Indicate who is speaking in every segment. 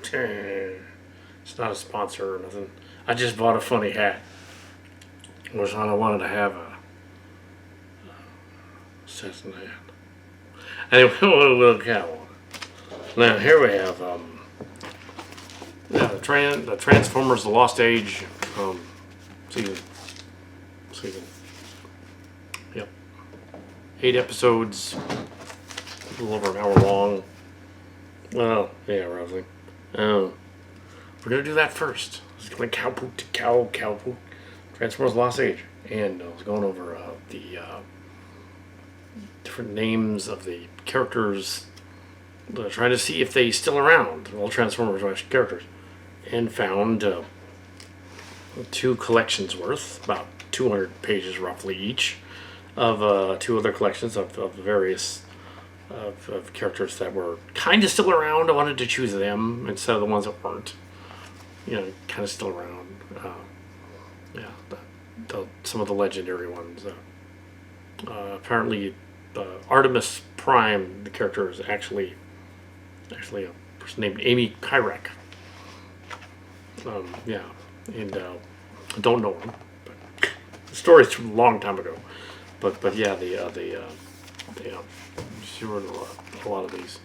Speaker 1: It's not a sponsor or nothing. I just bought a funny hat. Was I wanted to have a assassin hat. Anyway, we'll count on it. Now here we have yeah, the Transformers: The Lost Age season. Yep, 8 episodes, a little over an hour long. Well, yeah, roughly. We're gonna do that first. It's going Cowpoot, Transformers: Lost Age, and I was going over the different names of the characters, trying to see if they still around. All Transformers MUSH characters, and found 2 collections worth, about 200 pages roughly each, of 2 other collections of various of characters that were kind of still around. I wanted to choose them instead of the ones that weren't. Kind of still around. Yeah, some of the legendary ones. Apparently, Artemis Prime, the character, is actually a person named Amy Kyrek. Yeah, and I don't know him, but the story's from a long time ago. But yeah, she wrote a lot of these.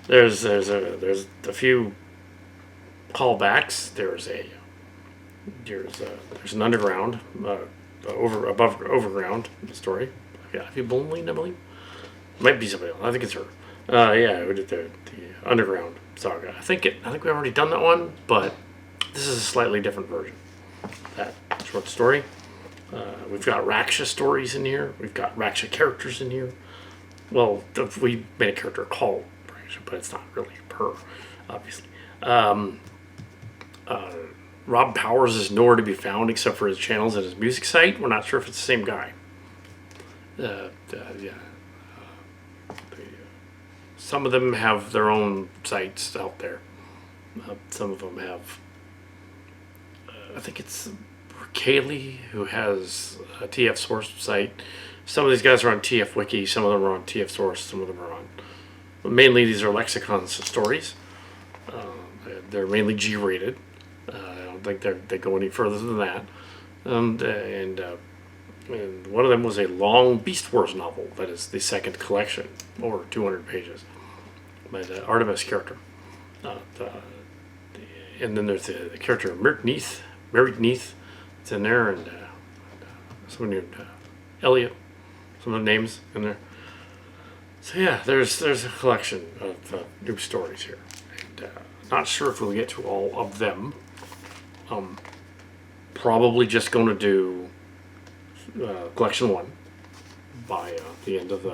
Speaker 1: there's a few callbacks. There's an underground, above overground story. Yeah, if you believe, I believe. Might be somebody else. I think it's her. Yeah, we did the underground saga. I think we've already done that one, but this is a slightly different version. That short story. We've got Raksha stories in here. We've got Raksha characters in here. Well, we made a character called Raksha, but it's not really her, obviously. Rob Powers is nowhere to be found except for his channels and his music site. We're not sure if it's the same guy. Yeah. Some of them have their own sites out there. Some of them have. I think it's Kaylee who has a TF Source site. Some of these guys are on TF Wiki. Some of them are on TF Source. Some of them are on. But mainly, these are lexicons stories. They're mainly G-rated. I don't think they go any further than that. And one of them was a long Beast Wars novel. That is the second collection, over 200 pages, by the Artemis character. And then there's the character Merrick Neath. It's in there, and someone named Elliot. Some of the names in there. So yeah, there's a collection of new stories here. And not sure if we'll get to all of them. Probably just going to do collection 1 by the end of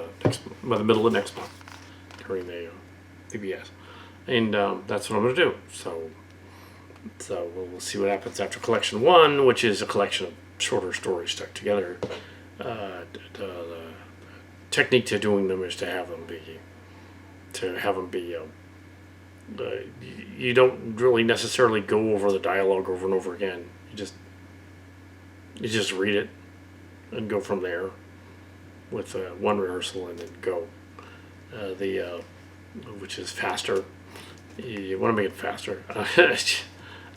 Speaker 1: by the middle of next month during the PBS, and that's what I'm going to do. So we'll see what happens after collection 1, which is a collection of shorter stories stuck together. The technique to doing them is to have them be. You don't really necessarily go over the dialogue over and over again. You just read it and go from there with one rehearsal and then go. Which is faster. You want to make it faster.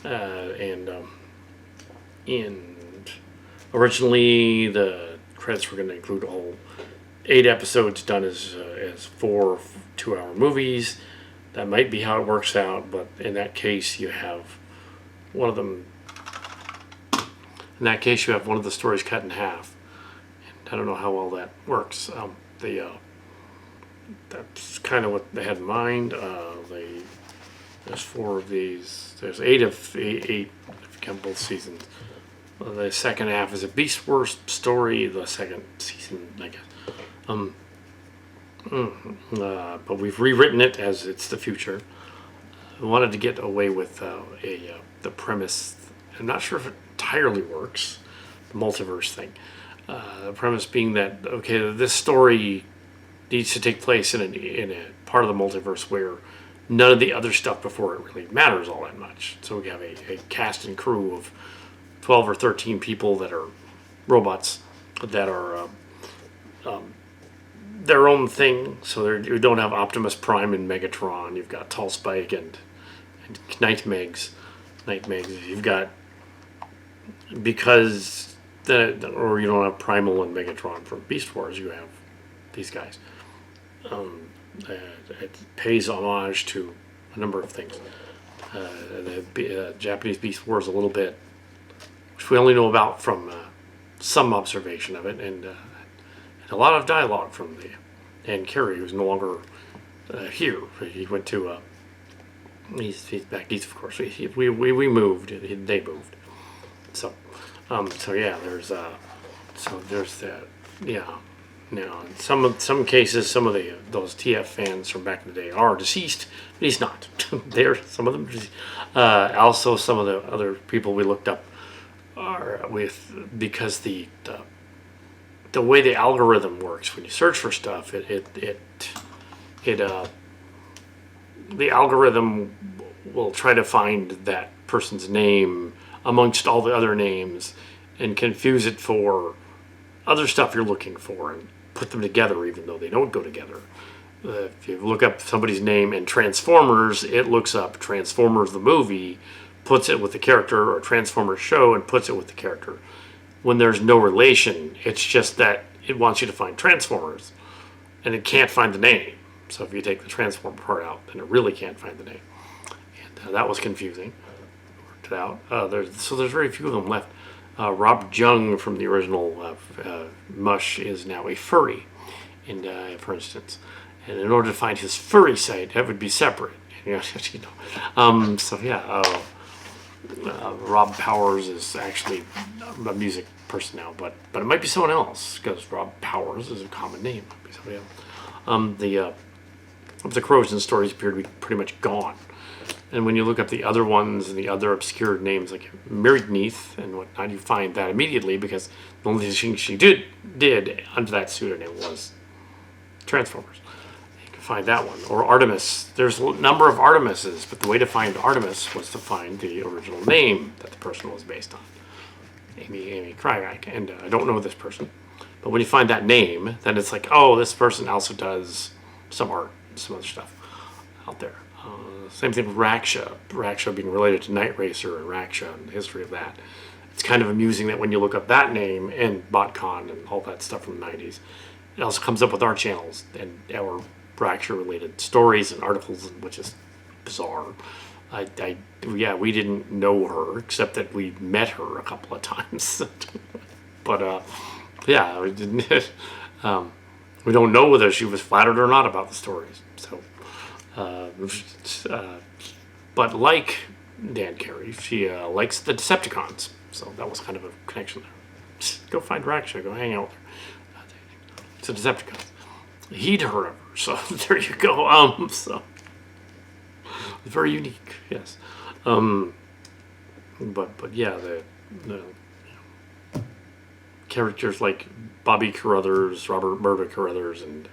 Speaker 1: And originally the credits were going to include all 8 episodes done as 4 2-hour movies. That might be how it works out, but in that case you have one of them. In that case, you have one of the stories cut in half. And I don't know how well that works. That's kind of what they had in mind. There's 4 of these. There's 8 if you count both seasons. The second half is a Beast Wars story. The second season, I guess. But we've rewritten it as it's the future. I wanted to get away with the premise. I'm not sure if it entirely works. The multiverse thing. The premise being that this story needs to take place in a part of the multiverse where none of the other stuff before it really matters all that much. So we have a cast and crew of 12 or 13 people that are robots that are their own thing. So you don't have Optimus Prime and Megatron. You've got Tall Spike and Nightmegs. You've got, because or you don't have Primal and Megatron from Beast Wars. You have these guys. It pays homage to a number of things. The Japanese Beast Wars a little bit, which we only know about from some observation of it, and a lot of dialogue from and Carey, who's no longer here. He went to he's back east, of course. We moved. They moved. So yeah, there's that. Yeah. Now, in some cases, some of those TF fans from back in the day are deceased, but he's not. Some of them. Also, some of the other people we looked up are because the way the algorithm works when you search for stuff, the algorithm will try to find that person's name amongst all the other names and confuse it for other stuff you're looking for and put them together even though they don't go together. If you look up somebody's name in Transformers, it looks up Transformers the movie, puts it with the character, or Transformers show and puts it with the character. When there's no relation, it's just that it wants you to find Transformers and it can't find the name. So if you take the Transformer part out, then it really can't find the name. And that was confusing. Worked it out. There's very few of them left. Rob Jung from the original Mush is now a furry, for instance. And in order to find his furry site, that would be separate. So yeah, Rob Powers is actually a music person now, but it might be someone else because Rob Powers is a common name. It might be somebody else. The Corrosion stories appear to be pretty much gone. And when you look up the other ones and the other obscure names like Married Neath and whatnot, you find that immediately because the only thing she did under that pseudonym was Transformers. You can find that one. Or Artemis. There's a number of Artemises, but the way to find Artemis was to find the original name that the person was based on. Amy Kryvak. And I don't know this person. But when you find that name, then it's like, oh, this person also does some art, some other stuff out there. Same thing with Raksha. Raksha being related to Night Racer and Raksha and the history of that. It's kind of amusing that when you look up that name and BotCon and all that stuff from the 90s, it also comes up with our channels and our Raksha related stories and articles, which is bizarre. We didn't know her except that we met her a couple of times. But yeah, we didn't. We don't know whether she was flattered or not about the stories. So. But like Dan Carey, she likes the Decepticons, so that was kind of a connection there. Just go find Raksha, go hang out with her. It's a Decepticons. He'd heard of her, so there you go. So very unique, yes. But yeah, the characters like Bobby Carruthers, Robert Murdoch Carruthers, and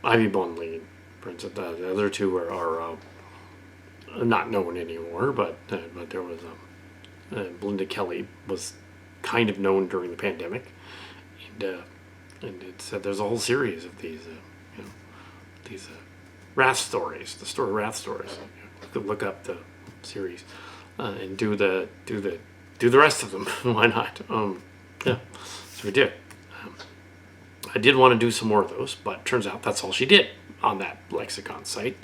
Speaker 1: Ivy Bonnelly. For instance, the other two are not known anymore, but there was Belinda Kelly was kind of known during the pandemic, and it's there's a whole series of these Wrath stories, the story Wrath stories. You could look up the series and do the rest of them. Why not? Yeah, so we did. I did want to do some more of those, but turns out that's all she did on that lexicon site.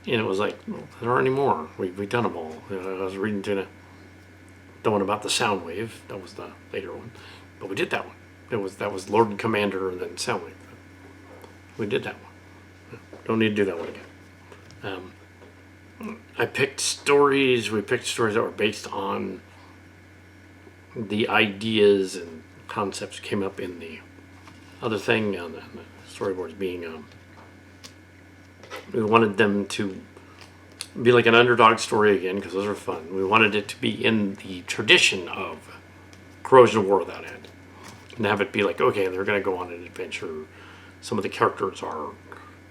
Speaker 1: And it was like, well, there aren't any more. We've done them all. I was reading the one about the Soundwave. That was the later one. But we did that one. That was Lord and Commander and then Soundwave. We did that one. Don't need to do that one again. We picked stories that were based on the ideas and concepts came up in the other thing on the storyboards being we wanted them to be like an underdog story again because those are fun. We wanted it to be in the tradition of Corrosion War Without End and have it be like, okay, they're going to go on an adventure. Some of the characters are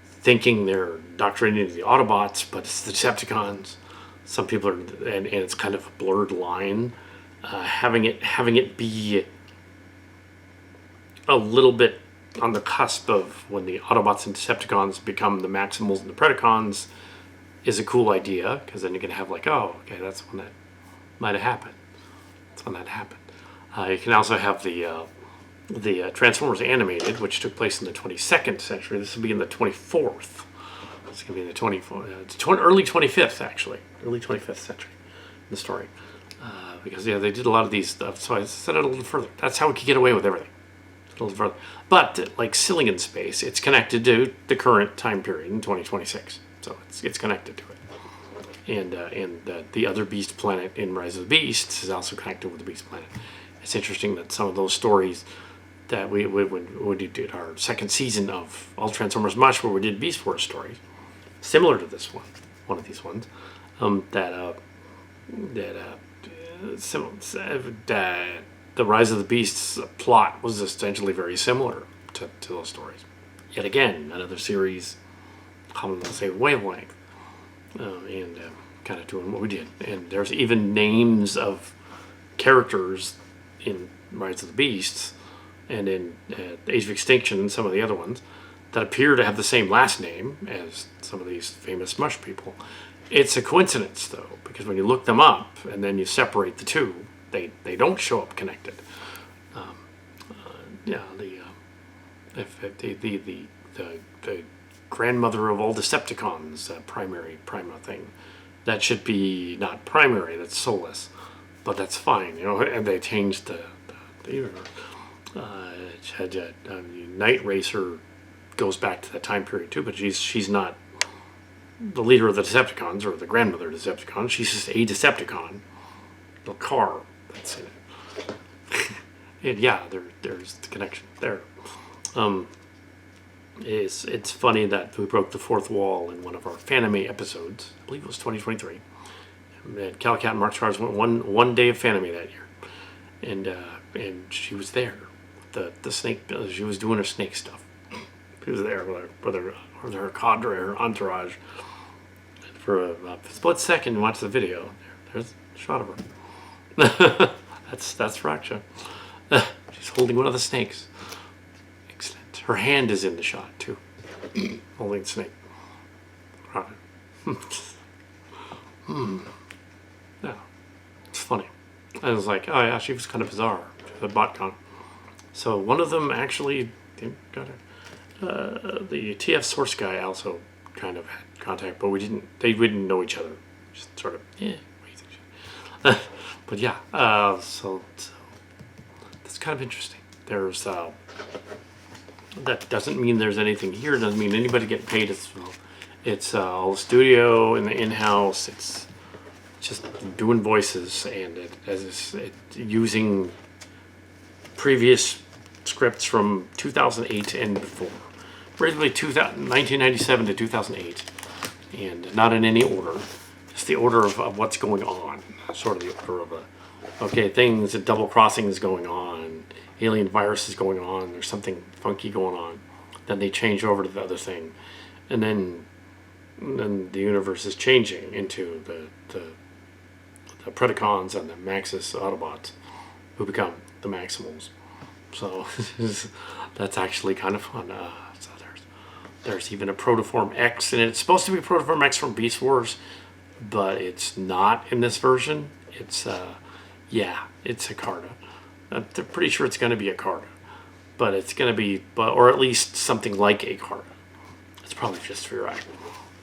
Speaker 1: thinking they're indoctrinating the Autobots, but it's the Decepticons. Some people are, and it's kind of a blurred line. Having it be a little bit on the cusp of when the Autobots and Decepticons become the Maximals and the Predacons, is a cool idea, because then you can have like, oh, okay, that's when that might have happened. That's when that happened. You can also have the Transformers animated, which took place in the 22nd century. This will be in the 24th. It's going to be in the early 25th, actually. Early 25th century, the story. Because, yeah, they did a lot of these stuff, so I set it a little further. That's how we could get away with everything. A little further. But, like Cillian Space, it's connected to the current time period in 2026. So it's connected to it. And the other Beast planet in Rise of the Beasts is also connected with the Beast planet. It's interesting that some of those stories that we did our second season of All Transformers MUSH, where we did Beast Wars stories, similar to this one of these ones, the Rise of the Beasts plot was essentially very similar to those stories. Yet again, another series on the same wavelength, and kind of doing what we did. And there's even names of characters in Rise of the Beasts and in Age of Extinction and some of the other ones that appear to have the same last name as some of these famous Mush people. It's a coincidence, though, because when you look them up and then you separate the two, they don't show up connected. The grandmother of all Decepticons, primary thing, that should be not primary, that's soulless, but that's fine, and they changed the universe. Night Racer goes back to that time period too, but she's not the leader of the Decepticons or the grandmother of the Decepticons. She's just a Decepticon, the car that's in it. And yeah, there's the connection there. It's funny that we broke the fourth wall in one of our Fanime episodes. I believe it was 2023. And Kal Kat and Mark Stars went one day of Fanime that year, and she was there. The snake. She was doing her snake stuff. She was there with her cadre, her entourage. For a split second, watch the video. There's a shot of her. that's Raksha. She's holding one of the snakes. Excellent. Her hand is in the shot too, holding the snake. Yeah, it's funny. I was like, oh yeah, she was kind of bizarre. She was a botcon. So one of them actually got her. The TF Source guy also kind of had contact, but we didn't know each other. Just sort of, yeah. But yeah, so that's kind of interesting. There's that doesn't mean there's anything here. It doesn't mean anybody getting paid as well. It's all the studio and the in-house. It's just doing voices and it using previous scripts from 2008 and before. Basically 1997 to 2008, and not in any order. Just the order of what's going on. Sort of the order of things, a double crossing is going on, alien virus is going on, there's something funky going on. Then they change over to the other thing, and then the universe is changing into the Predacons and the Maxis Autobots, who become the Maximals. So that's actually kind of fun. So there's even a Protoform X, and it's supposed to be Protoform X from Beast Wars, but it's not in this version. It's it's a Carta. I'm pretty sure it's going to be a Carta, but it's going to be, or at least something like a Carta. It's probably just Virak.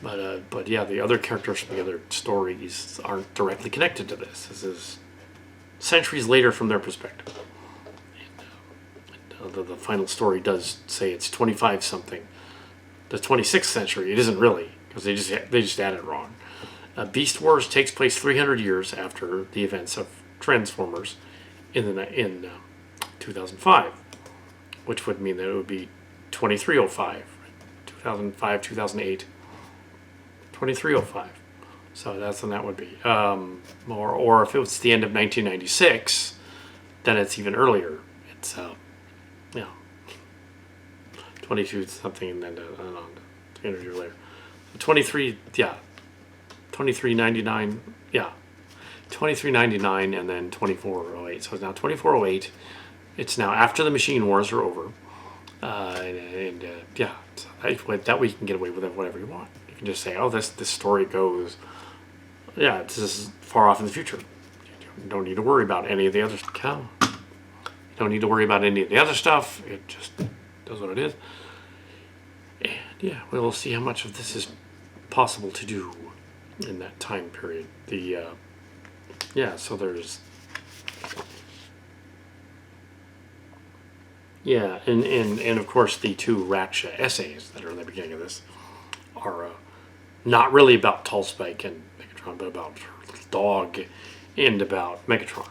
Speaker 1: But yeah, the other characters from the other stories aren't directly connected to this. This is centuries later from their perspective. And the final story does say it's 25 something. The 26th century. It isn't really, because they just added it wrong. Beast Wars takes place 300 years after the events of Transformers in 2005, which would mean that it would be 2305, 2005, 2008, 2305. So that's when that would be. Or if it was the end of 1996, then it's even earlier. It's 22 something, and then 300 years later. 2399, 2399, and then 2408. So it's now 2408. It's now after the Machine Wars are over. So that way you can get away with whatever you want. You can just say, oh, this story goes, yeah, this is far off in the future. You don't need to worry about any of the other stuff. You don't need to worry about any of the other stuff. It just does what it is. And yeah, we'll see how much of this is possible to do in that time period. So there's and of course the two Ratcha essays that are in the beginning of this are not really about Tallspike and Megatron, but about her little dog and about Megatron.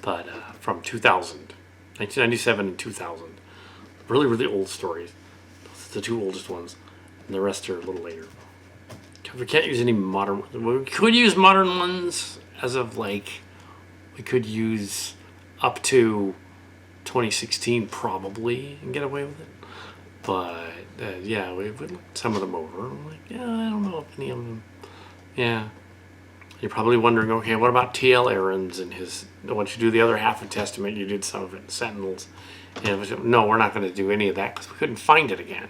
Speaker 1: But from 1997 and 2000. Really, really old stories. Those are the two oldest ones. And the rest are a little later. We can't use any modern ones. We could use modern ones as of we could use up to 2016 probably and get away with it. But we looked some of them over. I'm like, I don't know if any of them. Yeah. You're probably wondering, okay, what about T.L. Aarons and his? Once you do the other half of Testament, you did some of it in Sentinels. And no, we're not going to do any of that because we couldn't find it again.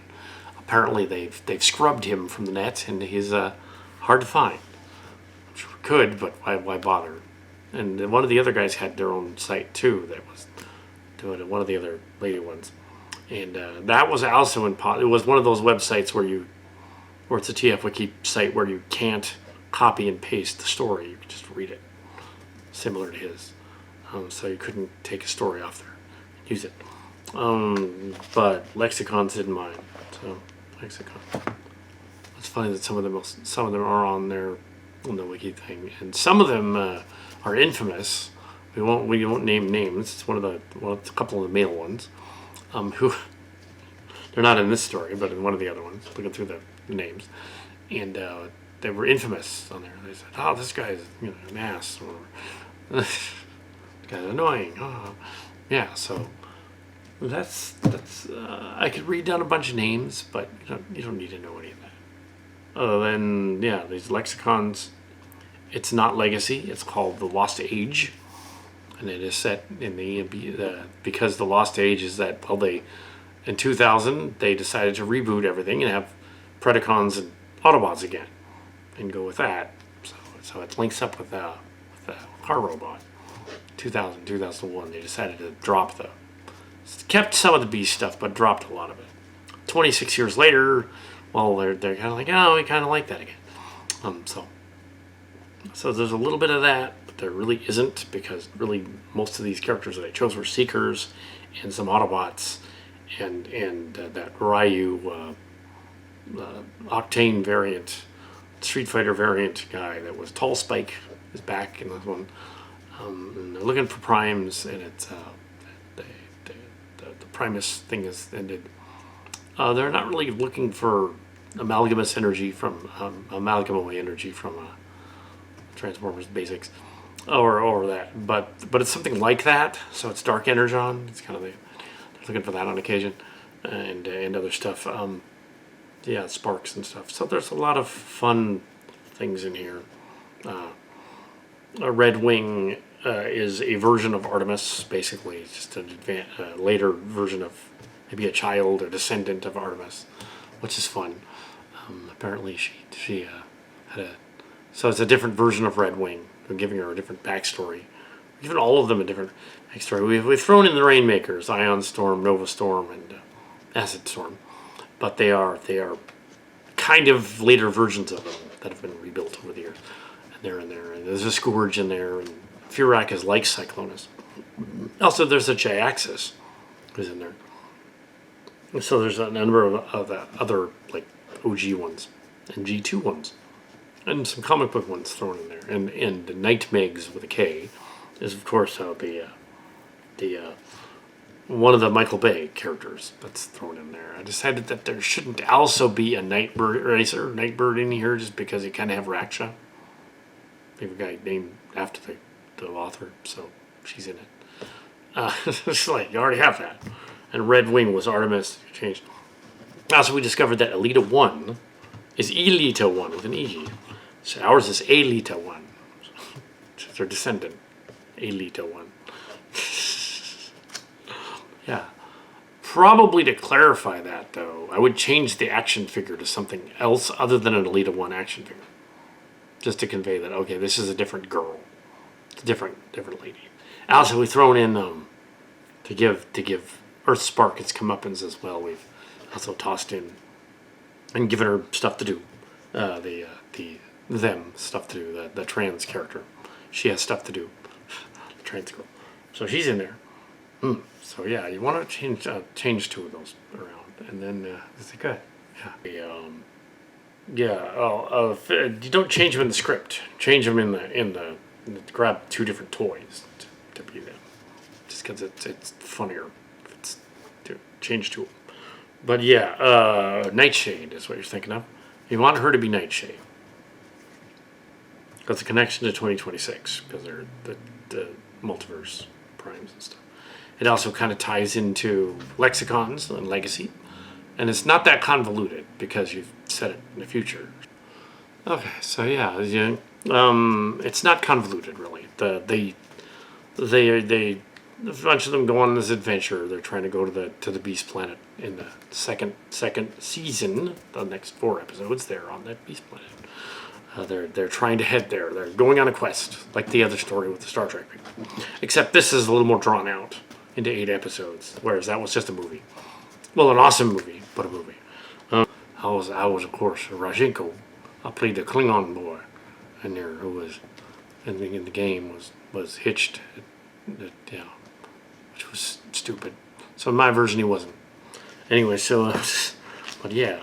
Speaker 1: Apparently, they've scrubbed him from the net, and he's hard to find. I'm sure we could, but why bother? And one of the other guys had their own site too. That was doing it. One of the other lady ones, and that was also it was one of those websites where it's a TF Wiki site where you can't copy and paste the story. You can just read it, similar to his. So you couldn't take a story off there, use it. But Lexicons didn't mind. So Lexicon. It's funny that some of them are on there on the wiki thing, and some of them are infamous. We won't name names. It's a couple of the male ones, who they're not in this story, but in one of the other ones. Looking through the names, and they were infamous on there. They said, "Oh, this guy's an ass," or "This guy's annoying." Oh, yeah. So that's I could read down a bunch of names, but you don't need to know any of that. Other than these lexicons. It's not Legacy. It's called The Lost Age, and it is set in because The Lost Age is that in 2000 they decided to reboot everything and have Predacons and Autobots again, and go with that. So it links up with the car robot. 2001 they decided to drop kept some of the B stuff, but dropped a lot of it. 26 years later, well, they're kind of like, oh, we kind of like that again. So there's a little bit of that, but there really isn't, because really most of these characters that I chose were Seekers and some Autobots and that Ryu Octane variant, Street Fighter variant guy that was Tallspike is back in this one. And they're looking for primes, and it's the Primus thing is ended. They're not really looking for amalgamous energy from amalgamous energy from Transformers Basics, or that, but it's something like that. So it's Dark Energon. It's kind of they're looking for that on occasion, and other stuff. Sparks and stuff. So there's a lot of fun things in here. A Red Wing is a version of Artemis, basically. It's just a later version of maybe a child or descendant of Artemis, which is fun. Apparently she had a... So it's a different version of Red Wing. We're giving her a different backstory. We're giving all of them a different backstory. We've thrown in the Rainmakers, Ion Storm, Nova Storm, and Acid Storm. But they are kind of later versions of them that have been rebuilt over the years. And they're in there. And there's a Scourge in there. And Furak is like Cyclonus. Also, there's a J-Axis who's in there. And so there's a number of other like OG ones and G2 ones. And some comic book ones thrown in there. And the Nightmegs with a K is, of course, the one of the Michael Bay characters that's thrown in there. I decided that there shouldn't also be a Nightbird in here, just because you kind of have Raksha. We have a guy named after the author, so she's in it. It's like, you already have that. And Red Wing was Artemis. Changed. Also, we discovered that Elita 1 is Elita 1 with an E. So ours is Elita 1. It's their descendant. Elita 1. Yeah. Probably to clarify that, though, I would change the action figure to something else other than an Elita 1 action figure. Just to convey that, okay, this is a different girl. It's a different lady. Also, we've thrown in, to give Earthspark its comeuppance as well, we've also tossed in and given her stuff to do. Them stuff to do, the trans character. She has stuff to do. The trans girl. So she's in there. So yeah, you want to change two of those around, and then is it good? Yeah. You don't change them in the script. Change them in the grab two different toys to be them. Just because it's funnier if it's to change to them. But yeah, Nightshade is what you're thinking of. You want her to be Nightshade. That's a connection to 2026 because they're the multiverse primes and stuff. It also kind of ties into lexicons and legacy, and it's not that convoluted because you've said it in the future. Okay, so yeah, it's not convoluted really. They a bunch of them go on this adventure. They're trying to go to the Beast Planet in the second season. The next 4 episodes, they're on that Beast Planet. They're trying to head there. They're going on a quest, like the other story with the Star Trek people. Except this is a little more drawn out into 8 episodes, whereas that was just a movie. Well, an awesome movie, but a movie. I was of course Rajinko. I played the Klingon boy in there who was in the game was hitched. Yeah, which was stupid. So in my version he wasn't. Anyway, but yeah,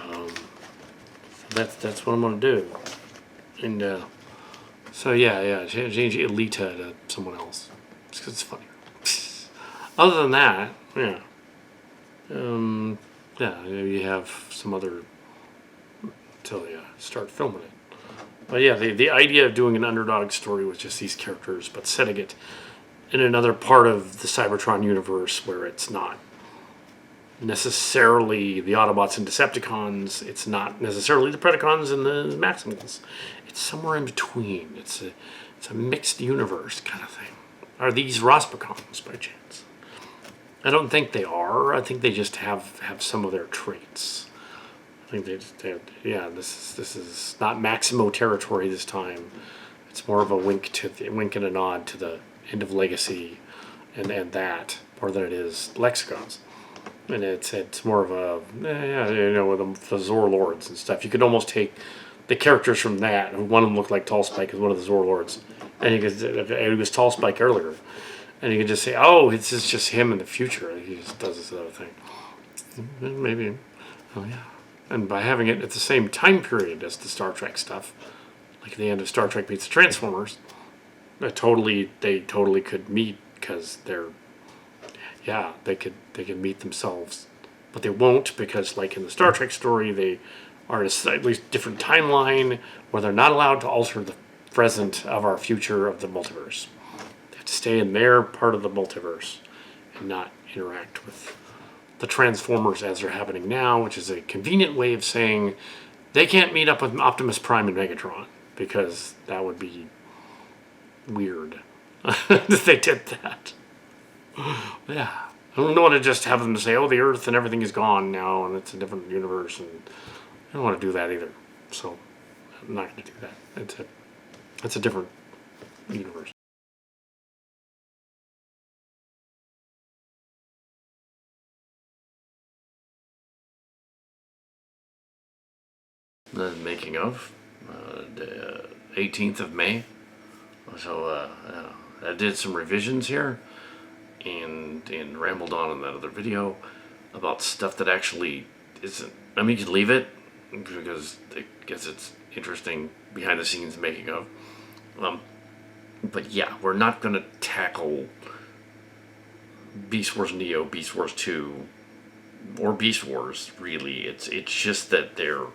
Speaker 1: so that's what I'm gonna do. And so yeah, change Elita to someone else. It's 'cause it's funnier. Other than that, yeah, you have some other till you start filming it. But yeah, the idea of doing an underdog story with just these characters, but setting it in another part of the Cybertron universe where it's not necessarily the Autobots and Decepticons, it's not necessarily the Predacons and the Maximals. It's somewhere in between. It's a mixed universe kind of thing. Are these Rospicons by chance? I don't think they are. I think they just have some of their traits. I think this is not Maximo territory this time. It's more of a wink and a nod to the end of Legacy and that more than it is Lexicons. And it's more of a with the Zor Lords and stuff. You could almost take the characters from that. One of them looked like Tall Spike as one of the Zor Lords, and it was Tall Spike earlier, and you could just say, oh, it's just him in the future. He just does this other thing. Maybe, oh yeah. And by having it at the same time period as the Star Trek stuff, like the end of Star Trek meets the Transformers, they totally could meet because they could meet themselves, but they won't because, like in the Star Trek story, they are in a slightly different timeline where they're not allowed to alter the present of our future of the multiverse. They have to stay in their part of the multiverse and not interact with the Transformers as they're happening now, which is a convenient way of saying they can't meet up with Optimus Prime and Megatron because that would be weird if they did that. Yeah. I don't want to just have them say, oh, the Earth and everything is gone now and it's a different universe, and I don't want to do that either. So I'm not going to do that. It's a different universe. The making of the 18th of May. So I did some revisions here and rambled on in that other video about stuff that actually isn't. I mean, you could leave it because I guess it's interesting behind the scenes making of. But yeah, we're not going to tackle Beast Wars Neo, Beast Wars 2, or Beast Wars, really. It's just that they're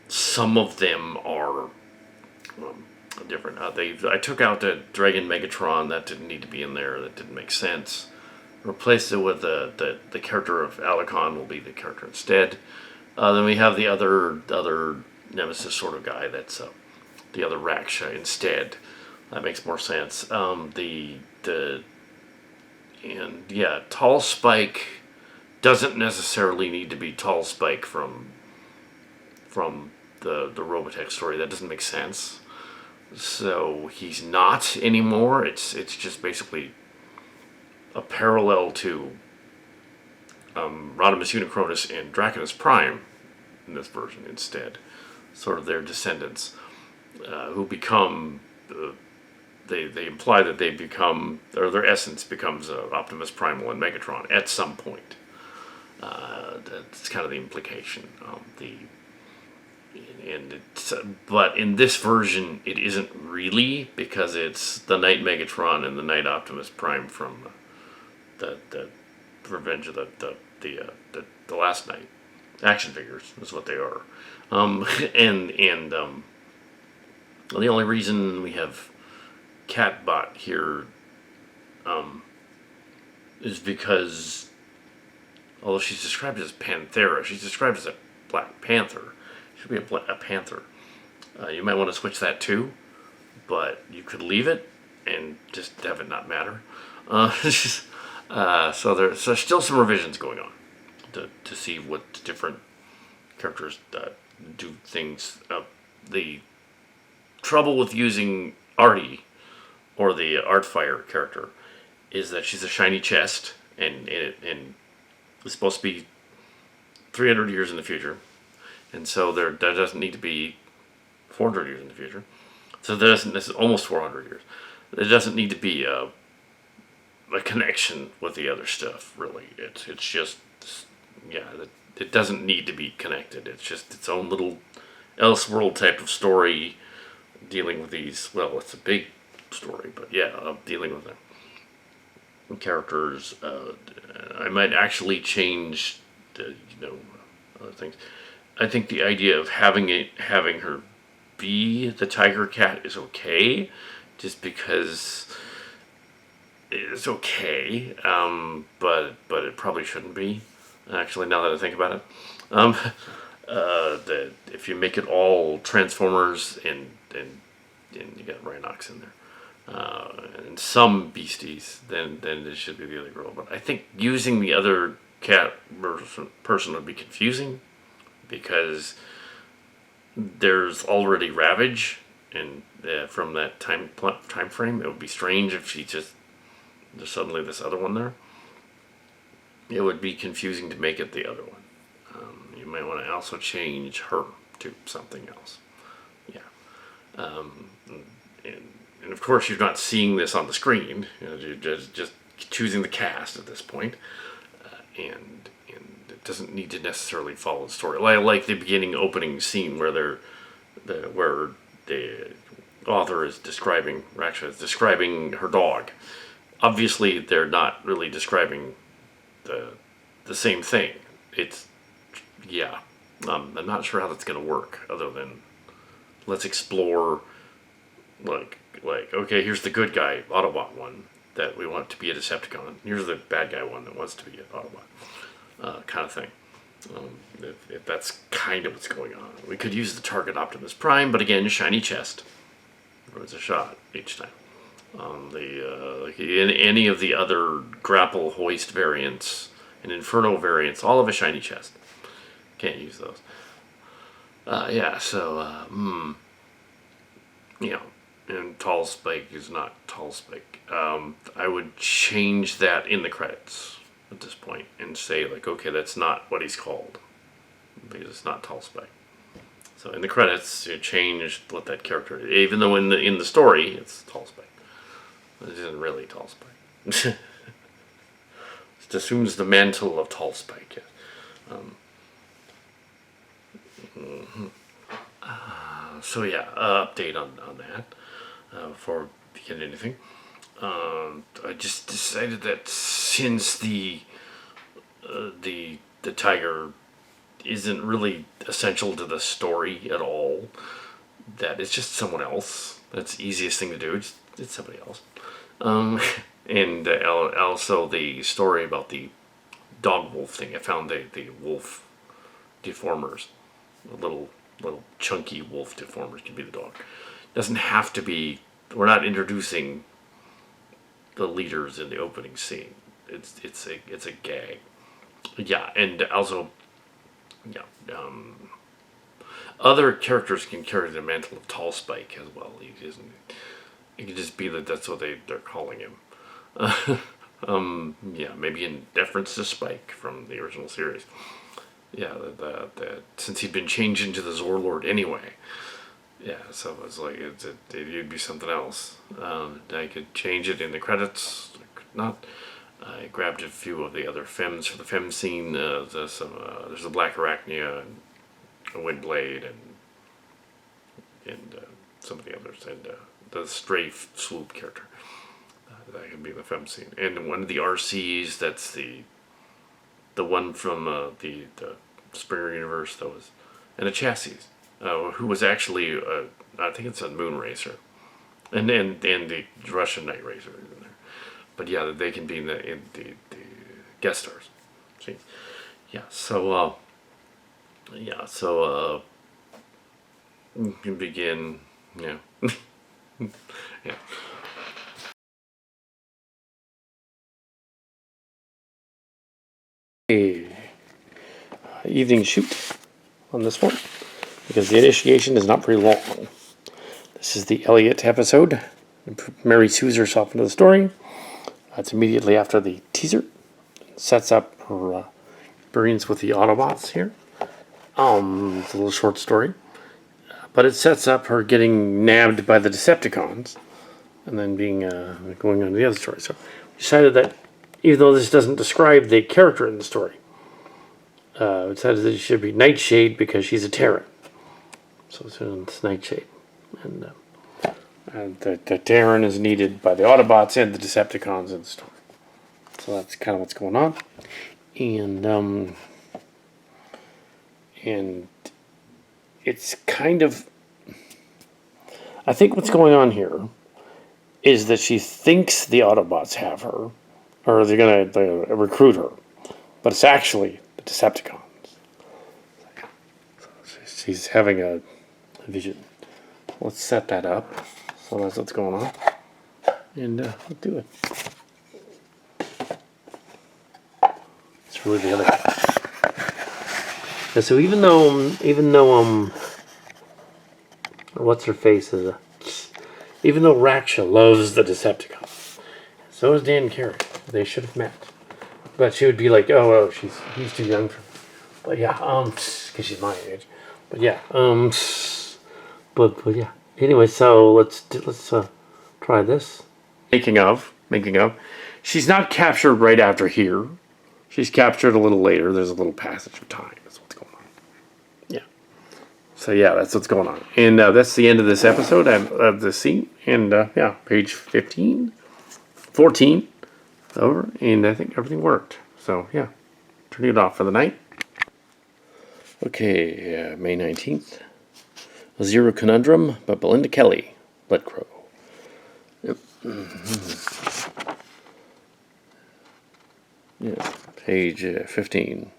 Speaker 1: some of them are different. I took out the Dragon Megatron. That didn't need to be in there. That didn't make sense. Replaced it with the character of Alicon will be the character instead. Then we have the other Nemesis sort of guy. That's the other Raksha instead. That makes more sense. Tall Spike doesn't necessarily need to be Tall Spike from the Robotech story. That doesn't make sense. So he's not anymore. It's just basically a parallel to Rodimus Unicronus and Draconus Prime in this version instead. Sort of their descendants who become. They imply that they become, or their essence becomes Optimus Primal and Megatron at some point. That's kind of the implication. But in this version, it isn't really, because it's the Night Megatron and the Night Optimus Prime from the Revenge of the Last Night action figures. Is what they are. The only reason we have Catbot here is because, although she's described as Panthera, she's described as a Black Panther. She should be a panther. You might want to switch that too, but you could leave it and just have it not matter. So there's still some revisions going on to see what different characters do things. The trouble with using Artie, or the Artfire character, is that she's a shiny chest, and it's supposed to be 300 years in the future, and so there doesn't need to be 400 years in the future. So this is almost 400 years. There doesn't need to be a connection with the other stuff, really. It's just, yeah, it doesn't need to be connected. It's just its own little Elseworld type of story dealing with these. Well, it's a big story, but yeah, dealing with them characters. I might actually change other things. I think the idea of having her be the Tiger Cat is okay, just because it's okay, but it probably shouldn't be. Actually, now that I think about it, that if you make it all Transformers and you got Rhinox in there, and some beasties, then it should be the other girl. But I think using the other cat person would be confusing, because there's already Ravage, and from that time frame, it would be strange if there's suddenly this other one there. It would be confusing to make it the other one. You might want to also change her to something else. Yeah. And of course, you're not seeing this on the screen. You're just choosing the cast at this point. And it doesn't need to necessarily follow the story. Like the beginning opening scene where where the author is describing her dog. Obviously, they're not really describing the same thing. I'm not sure how that's going to work, other than let's explore, like okay, here's the good guy Autobot one that we want to be a Decepticon. Here's the bad guy one that wants to be an Autobot, kind of thing. If that's kind of what's going on. We could use the target Optimus Prime, but again, shiny chest. It's a shot each time. Like in any of the other grapple hoist variants and Inferno variants, all of a shiny chest. Can't use those. And Tall Spike is not Tall Spike. I would change that in the credits at this point and say, like, okay, that's not what he's called, because it's not Tall Spike. So in the credits, you change what that character is, even though in the story it's Tall Spike. It isn't really Tall Spike. It assumes the mantle of Tall Spike. Yes. Update on that before we begin anything. I just decided that since the tiger isn't really essential to the story at all, that it's just someone else. That's the easiest thing to do. It's somebody else. And also the story about the dog wolf thing. I found the wolf deformers. The little chunky wolf deformers can be the dog. Doesn't have to be. We're not introducing the leaders in the opening scene. It's a gag. Yeah, and also, yeah, other characters can carry the mantle of Tall Spike as well. He isn't. It could just be that that's what they're calling him. Yeah, maybe in deference to Spike from the original series. Yeah, since he'd been changed into the Zorlord anyway. Yeah, so it's like it'd be something else. I could change it in the credits. I could not. I grabbed a few of the other femmes for the femme scene. There's a Black Arachnia and a Windblade and some of the others and the Stray Swoop character. That could be the femme scene. And one of the RCs. That's the one from the Springer universe. That was and a chassis. Who was actually I think it's a Moon Racer, and the Russian Night Racer is in there. But yeah, they can be in the guest stars. See, yeah. You can begin. Yeah, yeah. A evening shoot on this one because the initiation is not very long. This is the Elliot episode. Mary sues herself into the story. It's immediately after the teaser. It sets up her experience with the Autobots here. It's a little short story. But it sets up her getting nabbed by the Decepticons and then going on to the other story. So we decided that even though this doesn't describe the character in the story, we decided that it should be Nightshade because she's a Terran. So it's Nightshade. And the Terran is needed by the Autobots and the Decepticons in the story. So that's kind of what's going on. And it's kind of... I think what's going on here is that she thinks the Autobots have her, or they're going to recruit her, but it's actually the Decepticons. So she's having a vision. Let's set that up. So that's what's going on. And let's do it. It's really the other. And so even though what's her face is even though Raksha loves the Decepticon, so does Dan Carey. They should have met. But she would be like, oh, he's too young for me. But yeah, because she's my age. But yeah, but yeah. Anyway, so let's try this. Making of. She's not captured right after here. She's captured a little later. There's a little passage of time. That's what's going on. Yeah. So yeah, that's what's going on. And that's the end of this episode of the scene. And yeah, page 15, 14, over. And I think everything worked. So yeah, turning it off for the night. Okay, May 19th. A Zero Conundrum by Belinda Kelly. Let Crow. Yep. Yeah, page 15.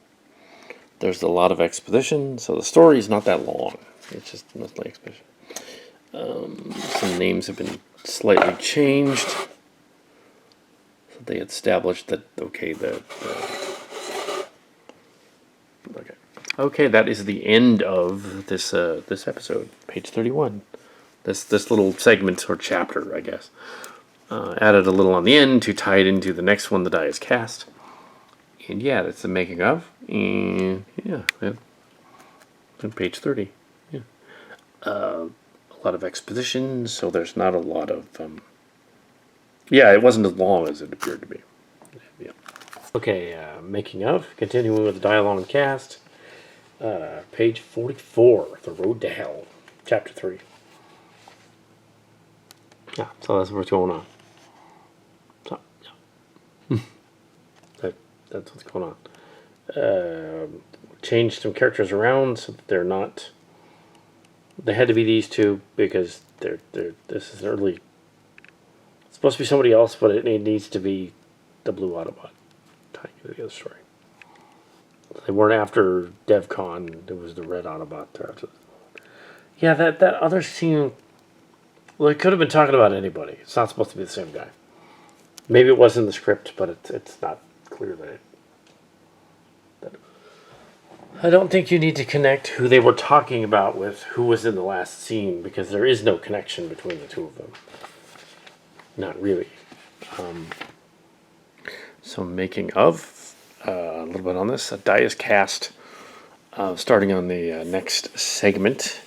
Speaker 1: There's a lot of exposition, so the story is not that long. It's just mostly exposition. Some names have been slightly changed. So they established that, Okay, that is the end of this episode, page 31. This little segment or chapter, I guess. Added a little on the end to tie it into the next one that I has cast. And yeah, that's the making of. And yeah, it's on page 30. Yeah. A lot of exposition, so there's not a lot of... yeah, it wasn't as long as it appeared to be. Yeah. Okay, making of. Continuing with the dialogue and cast. Page 44, The Road to Hell, Chapter 3. Yeah, so that's what's going on. So, yeah. That's what's going on. Changed some characters around so that they're not... They had to be these two because this is early... It's supposed to be somebody else, but it needs to be the Blue Autobot tying into the other story. They weren't after DevCon. It was the Red Autobot. Yeah, that other scene... Well, it could have been talking about anybody. It's not supposed to be the same guy. Maybe it was in the script, but it's not clear that I don't think you need to connect who they were talking about with who was in the last scene, because there is no connection between the two of them. Not really. So making of, a little bit on this. A die is cast, starting on the next segment.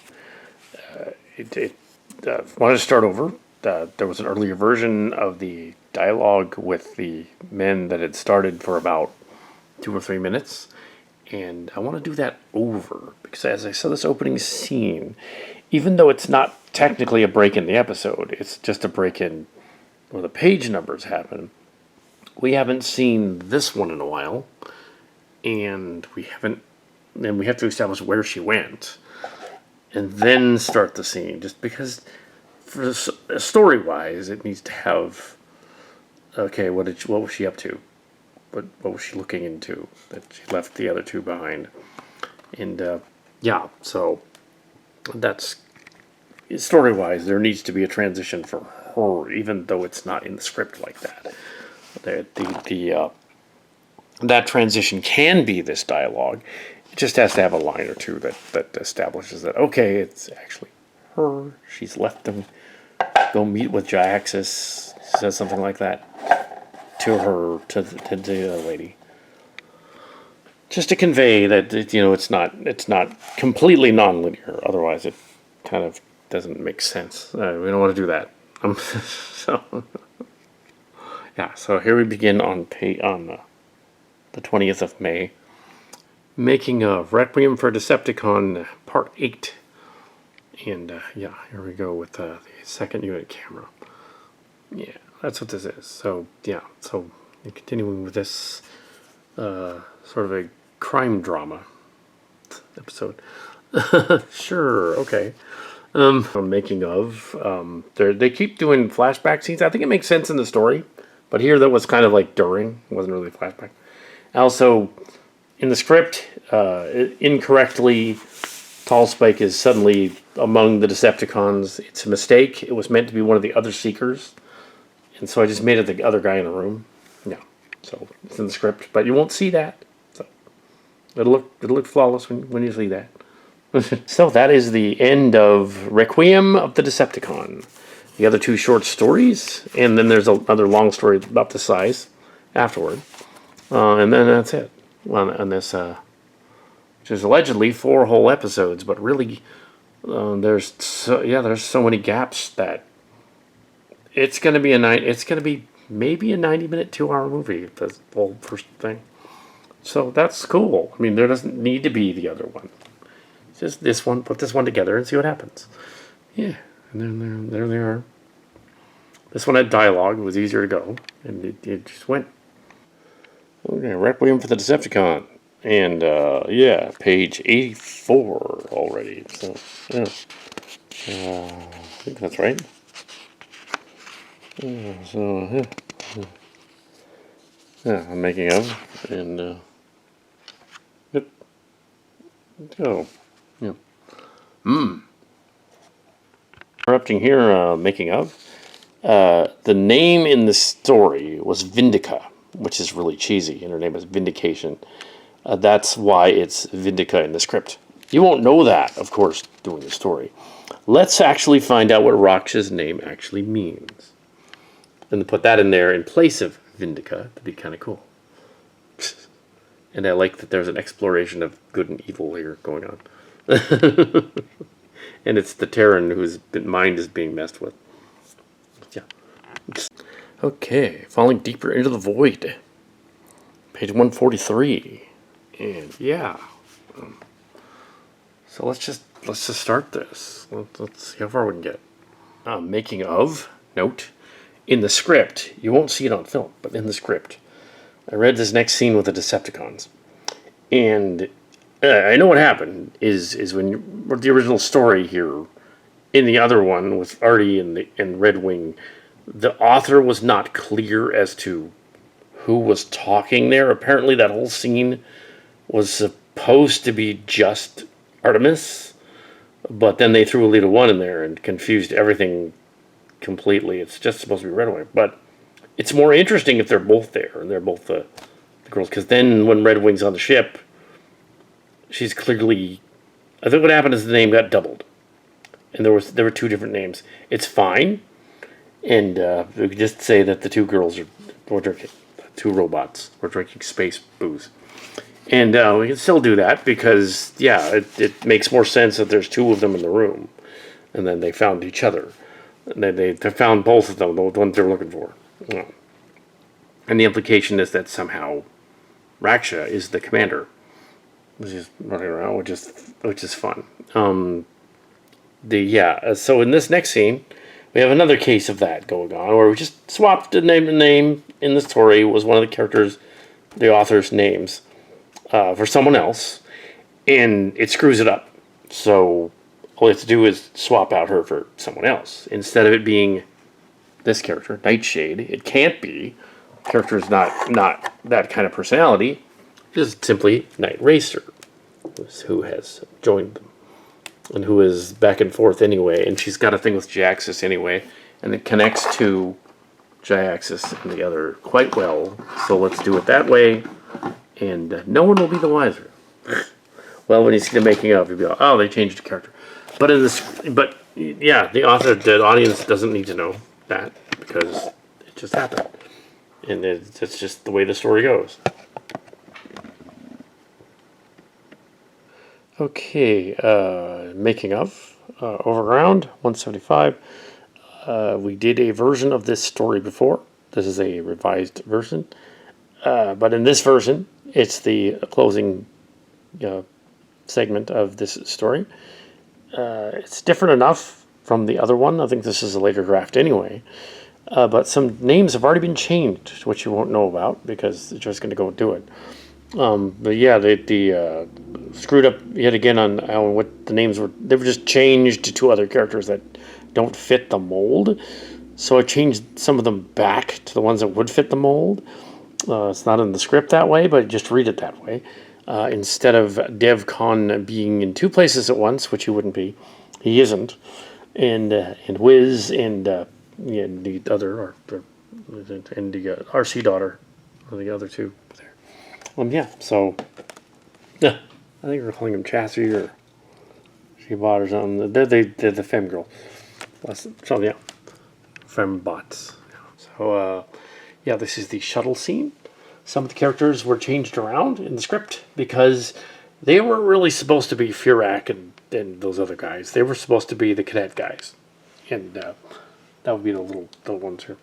Speaker 1: Wanted to start over. There was an earlier version of the dialogue with the men that had started for about 2 or 3 minutes. And I want to do that over, because as I saw this opening scene, even though it's not technically a break in the episode, it's just a break in where the page numbers happen. We haven't seen this one in a while, and we have to establish where she went, and then start the scene, just because for story-wise, it needs to have, okay, what was she up to? What was she looking into that she left the other two behind? And yeah, so that's story-wise. There needs to be a transition for her, even though it's not in the script like that. That transition can be this dialogue. It just has to have a line or two that establishes that, okay, it's actually her. She's left them. Go meet with Jaxus. Says something like that to her, to the lady, just to convey that it's not completely non-linear. Otherwise, it kind of doesn't make sense. We don't want to do that. So yeah. So here we begin on the 20th of May, making of Requiem for a Decepticon Part 8, and yeah, here we go with the second unit camera. Yeah. That's what this is. So, yeah. So, continuing with this sort of a crime drama episode. Sure, okay. Making of. They keep doing flashback scenes. I think it makes sense in the story. But here that was kind of like during. It wasn't really a flashback. Also, in the script, incorrectly, Tall Spike is suddenly among the Decepticons. It's a mistake. It was meant to be one of the other Seekers. And so I just made it the other guy in the room. Yeah. So it's in the script, but you won't see that. So it'll look flawless when you see that. So that is the end of Requiem of the Decepticon. The other 2 short stories, and then there's another long story about the size afterward. And then that's it. On this, which is allegedly 4 whole episodes, but really, there's so many gaps that it's going to be maybe a 90-minute, 2-hour movie, the whole first thing. So that's cool. I mean, there doesn't need to be the other one. It's just this one. Put this one together and see what happens. Yeah, and then there they are. This one had dialogue. It was easier to go, and it just went. Okay, Requiem for the Decepticon. And, yeah, page 84 already. So, yeah. I think that's right. So, yeah, I'm making of, and, yep, go, yeah. Interrupting here, making of. The name in the story was Vindica, which is really cheesy, and her name is Vindication. That's why it's Vindica in the script. You won't know that, of course, doing the story. Let's actually find out what Raksha's name actually means. And put that in there in place of Vindica to be kind of cool. And I like that there's an exploration of good and evil here going on. And it's the Terran whose mind is being messed with. Yeah. Okay, falling deeper into the void. Page 143. And yeah. So let's just start this. Let's see how far we can get. Making of, note, in the script, you won't see it on film, but in the script, I read this next scene with the Decepticons. And I know what happened is when the original story here, in the other one with Artie and Red Wing, the author was not clear as to who was talking there. Apparently that whole scene was supposed to be just Artemis, but then they threw Alita 1 in there and confused everything completely. It's just supposed to be Red Wing, but it's more interesting if they're both there and they're both the girls, because then when Red Wing's on the ship, she's clearly. I think what happened is the name got doubled, and there were two different names. It's fine, and we could just say that the two girls were drinking, two robots were drinking space booze, and we can still do that because it makes more sense that there's two of them in the room, and then they found each other, and they found both of them, the ones they were looking for, and the implication is that somehow Raksha is the commander. Just running around, which is fun. So in this next scene, we have another case of that going on, where we just swapped the name in the story was one of the characters, the author's names, for someone else, and it screws it up. So all we have to do is swap out her for someone else instead of it being this character, Nightshade. It can't be. The character is not that kind of personality. Just simply Night Racer, who has joined them, and who is back and forth anyway, and she's got a thing with Jaxus anyway, and it connects to Jaxus and the other quite well, so let's do it that way, and no one will be the wiser. Well, when you see the making of, you'll be like, oh, they changed the character. But the audience doesn't need to know that, because it just happened, and it's just the way the story goes. Okay, making of Overground 175. We did a version of this story before. This is a revised version, but in this version, it's the closing segment of this story. It's different enough from the other one. I think this is a later draft anyway. But some names have already been changed, which you won't know about because they're just going to go do it. But yeah, they screwed up yet again on what the names were. They were just changed to two other characters that don't fit the mold. So I changed some of them back to the ones that would fit the mold. It's not in the script that way, but just read it that way. Instead of Dev Khan being in two places at once, which he wouldn't be, he isn't. And Wiz and the other, and the RC daughter, or the other two. So I think we're calling him Chassis or She-Bot or something. They're the Femme girl. So yeah, Femme bots. So this is the shuttle scene. Some of the characters were changed around in the script because they weren't really supposed to be Furak and those other guys. They were supposed to be the cadet guys, and that would be the little ones here.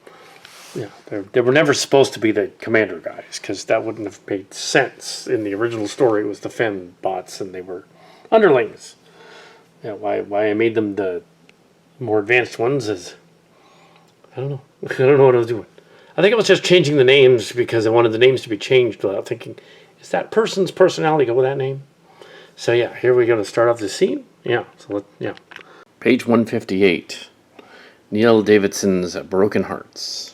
Speaker 1: Yeah, they were never supposed to be the commander guys because that wouldn't have made sense. In the original story, it was the Femme bots and they were underlings. Yeah, why I made them the more advanced ones is I don't know. I don't know what I was doing. I think I was just changing the names because I wanted the names to be changed without thinking, is that person's personality go with that name? So yeah, here we go to start off the scene. Yeah, Page 158. Neil Davidson's Broken Hearts.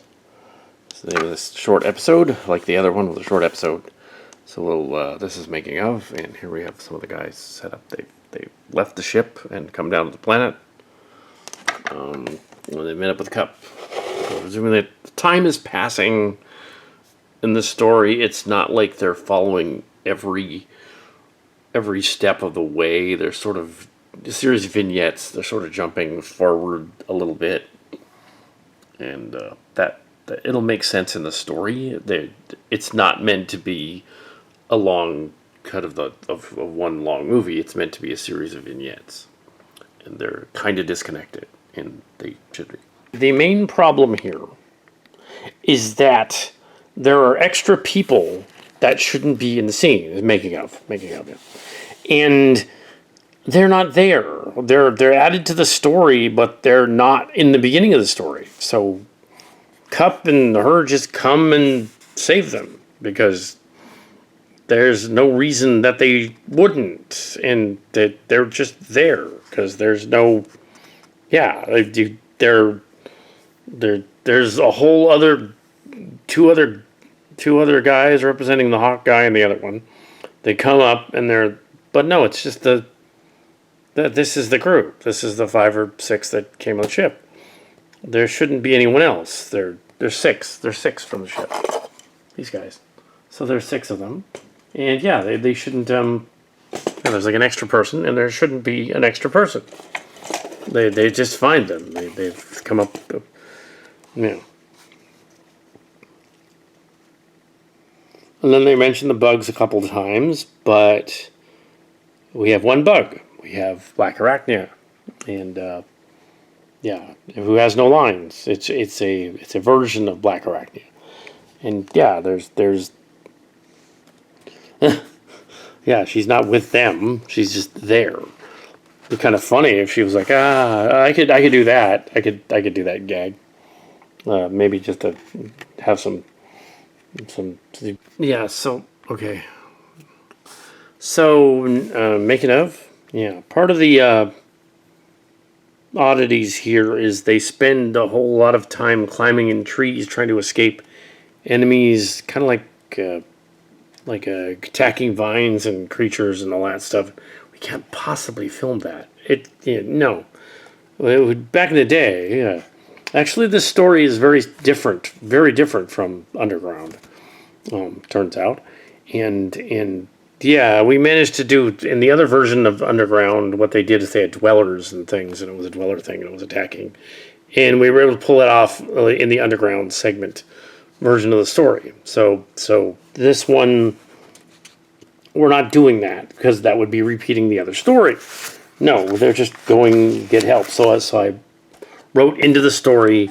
Speaker 1: The name of this short episode, like the other one was a short episode. So this is making of, and here we have some of the guys set up. They left the ship and come down to the planet. When they met up with Cup. So presuming that time is passing in this story, it's not like they're following every step of the way. They're sort of a series of vignettes. They're sort of jumping forward a little bit, and that it'll make sense in the story. It's not meant to be a long cut of one long movie. It's meant to be a series of vignettes, and they're kind of disconnected, and they should be. The main problem here is that there are extra people that shouldn't be in the scene. Making of, and they're not there. They're added to the story, but they're not in the beginning of the story. So Cup and her just come and save them because there's no reason that they wouldn't, and that they're just there because there's no, there's a whole other two other guys representing the Hawk guy and the other one. They come up and but no, it's just this is the crew. This is the 5 or 6 that came on the ship. There shouldn't be anyone else. There's 6. There's 6 from the ship. These guys. So there's 6 of them, and yeah, they shouldn't. There And there's like an extra person, and there shouldn't be an extra person. They just find them. They've come up, And then they mention the bugs a couple times, but we have one bug. We have Black Arachnia, and who has no lines. It's a version of Black Arachnia, and there's yeah, she's not with them. She's just there. It'd be kind of funny if she was like, I could do that. I could do that gag. Maybe just to have some. Yeah. So okay. So making of, part of the oddities here is they spend a whole lot of time climbing in trees trying to escape enemies, kind of like attacking vines and creatures and all that stuff. We can't possibly film that. No. Back in the day, actually, this story is very different from Underground. Turns out, and we managed to do in the other version of Underground. What they did is they had dwellers and things, and it was a dweller thing, and it was attacking, and we were able to pull it off in the Underground segment version of the story. So this one, we're not doing that because that would be repeating the other story. No, they're just going get help. So I wrote into the story.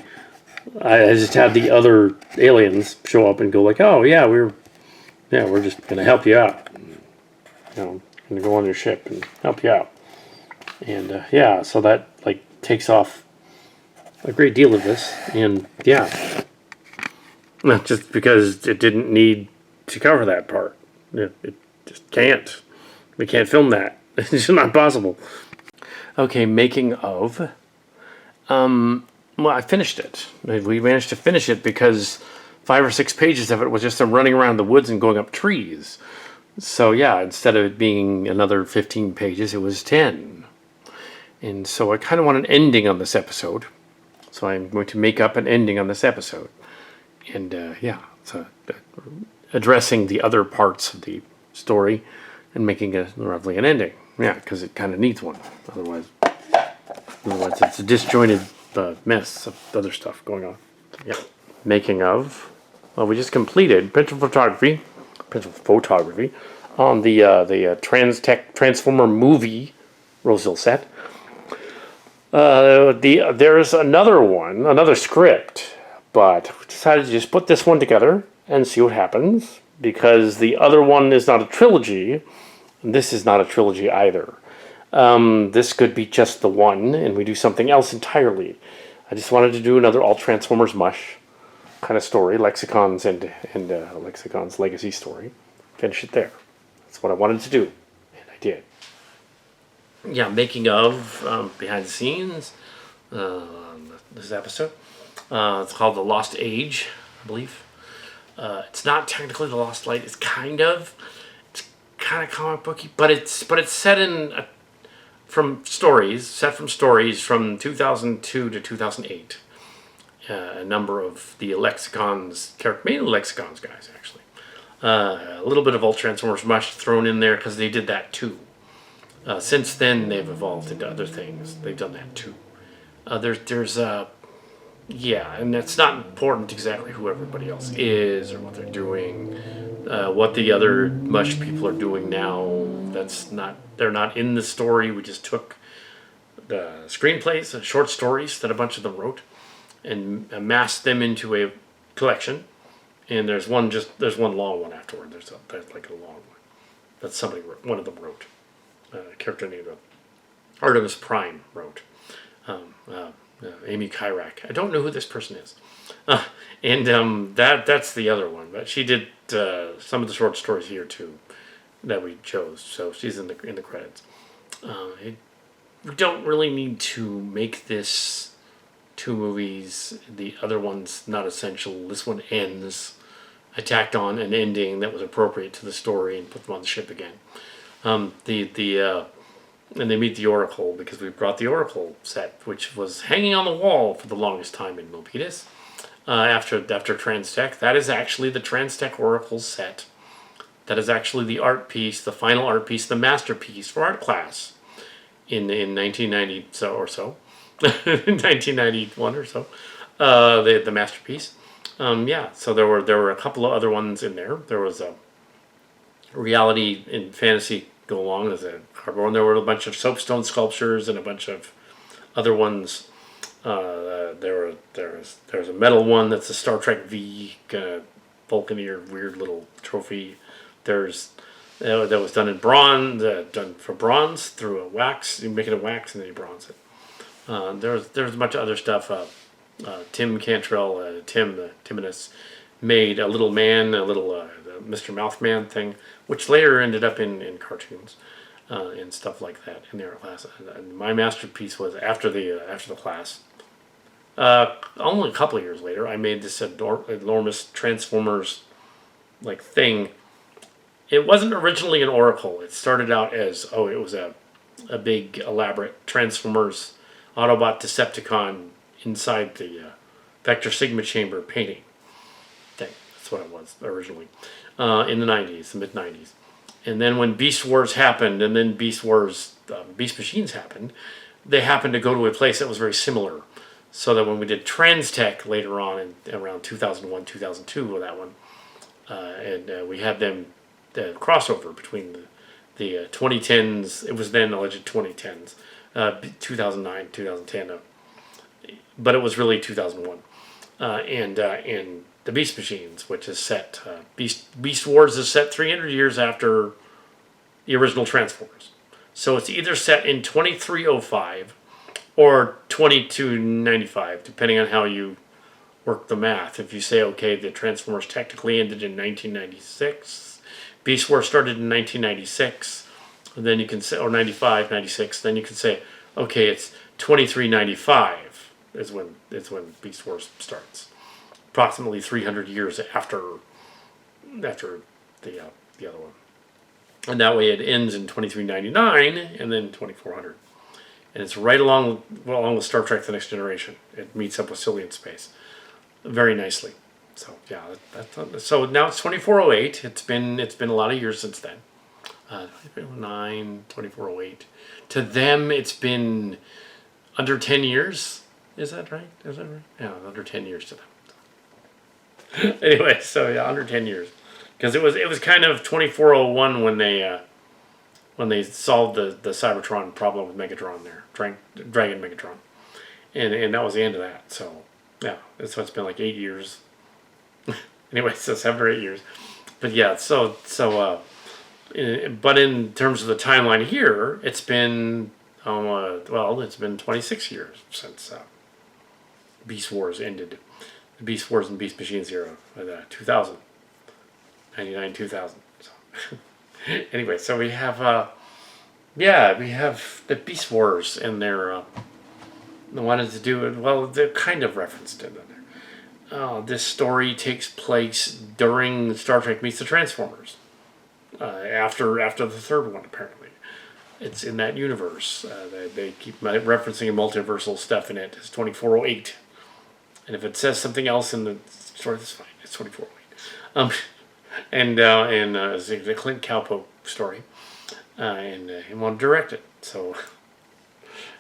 Speaker 1: I just had the other aliens show up and go like, oh yeah, we're just gonna help you out. Gonna go on your ship and help you out. And so that like takes off a great deal of this. And not just because it didn't need to cover that part. It just can't. We can't film that. It's just not possible. Okay, making of. Well, I finished it. We managed to finish it because 5 or 6 pages of it was just them running around the woods and going up trees. So instead of it being another 15 pages, it was 10. And so I kind of want an ending on this episode. So I'm going to make up an ending on this episode. And so addressing the other parts of the story and making it roughly an ending. Yeah, because it kind of needs one. Otherwise it's a disjointed mess of other stuff going on. Yeah. Making of. Well, we just completed principal photography on the Transformer movie Roseville set. There's another script, but we decided to just put this one together and see what happens because the other one is not a trilogy. And this is not a trilogy either. This could be just the one, and we do something else entirely. I just wanted to do another all Transformers MUSH kind of story, Lexicons and Lexicons legacy story. Finish it there. That's what I wanted to do, and I did. Yeah, making of behind the scenes. This episode. It's called The Lost Age, I believe. It's not technically The Lost Light. It's kind of comic booky, but it's set from stories from 2002 to 2008. A number of the Lexicons, mainly Lexicons guys actually. A little bit of old Transformers MUSH thrown in there because they did that too. Since then they've evolved into other things. They've done that too. And it's not important exactly who everybody else is or what they're doing. What the other MUSH people are doing now, they're not in the story. We just took the screenplays, short stories that a bunch of them wrote, and amassed them into a collection. And there's one long one afterward. There's like a long one that somebody wrote. One of them wrote. A character named Artemis Prime wrote. Amy Kyrak. I don't know who this person is. That's the other one. But she did some of the short stories here too that we chose. So she's in the credits. We don't really need to make this 2 movies. The other one's not essential. This one ends. I tacked on an ending that was appropriate to the story and put them on the ship again. And they meet the Oracle because we brought the Oracle set, which was hanging on the wall for the longest time in Milpitas. After Transtech, that is actually the Transtech Oracle set That is actually the art piece, the final art piece, the masterpiece for art class in 1990 or so, 1991 or so. The masterpiece. Yeah, so there were a couple of other ones in there. There was a reality and fantasy go along as a cardboard. There were a bunch of soapstone sculptures and a bunch of other ones. There was a metal one that's a Star Trek V kind of Vulcaneer weird little trophy. There's that was done in bronze, done for bronze through a wax. You make it a wax and then you bronze it. There's a bunch of other stuff. Tim Cantrell, Timinus, made a little man, a little Mr. Mouthman thing, which later ended up in cartoons and stuff like that in the art class. And my masterpiece was after the class. Only a couple of years later, I made this enormous Transformers like thing. It wasn't originally an oracle. It started out as it was a big elaborate Transformers Autobot Decepticon inside the Vector Sigma chamber painting thing. That's what it was originally in the 90s, the mid 90s. And then when Beast Wars happened, and then Beast Machines happened, they happened to go to a place that was very similar. So that when we did Transtech later on in around 2001, 2002 with that one, and we had them the crossover between the 2010s. It was then alleged 2010s, 2009, 2010, but it was really 2001, and the Beast Machines, which is set Beast Wars is set 300 years after the original Transformers. So it's either set in 2305 or 2295, depending on how you work the math. If you say, okay, the Transformers technically ended in 1996, Beast Wars started in 1996, then you can say, or 95, 96, then you can say, okay, it's 2395 is when Beast Wars starts, approximately 300 years after the other one, and that way it ends in 2399 and then 2400. And it's right along with Star Trek: The Next Generation. It meets up with Cillian Space very nicely. So yeah, so now it's 2408. It's been a lot of years since then. 2409, 2408. To them, it's been under 10 years. Is that right? Yeah, under 10 years to them. Anyway, so yeah, under 10 years, because it was kind of 2401 when they solved the Cybertron problem with Megatron there, Dragon Megatron, and that was the end of that. So yeah, so it's been like 8 years. Anyway, so 7 or 8 years, but yeah, but in terms of the timeline here, it's been it's been 26 years since Beast Wars ended, the Beast Wars and Beast Machines era, 2000, 99, 2000. So anyway, so we have we have the Beast Wars, and they wanted to do it. Well, they kind of referenced it in there. This story takes place during Star Trek Meets the Transformers. After the third one, apparently. It's in that universe. They keep referencing multiversal stuff in it. It's 2408. And if it says something else in the story, that's fine. It's 2408. And it's a Clint Cowpoke story. And he wanted to direct it. So,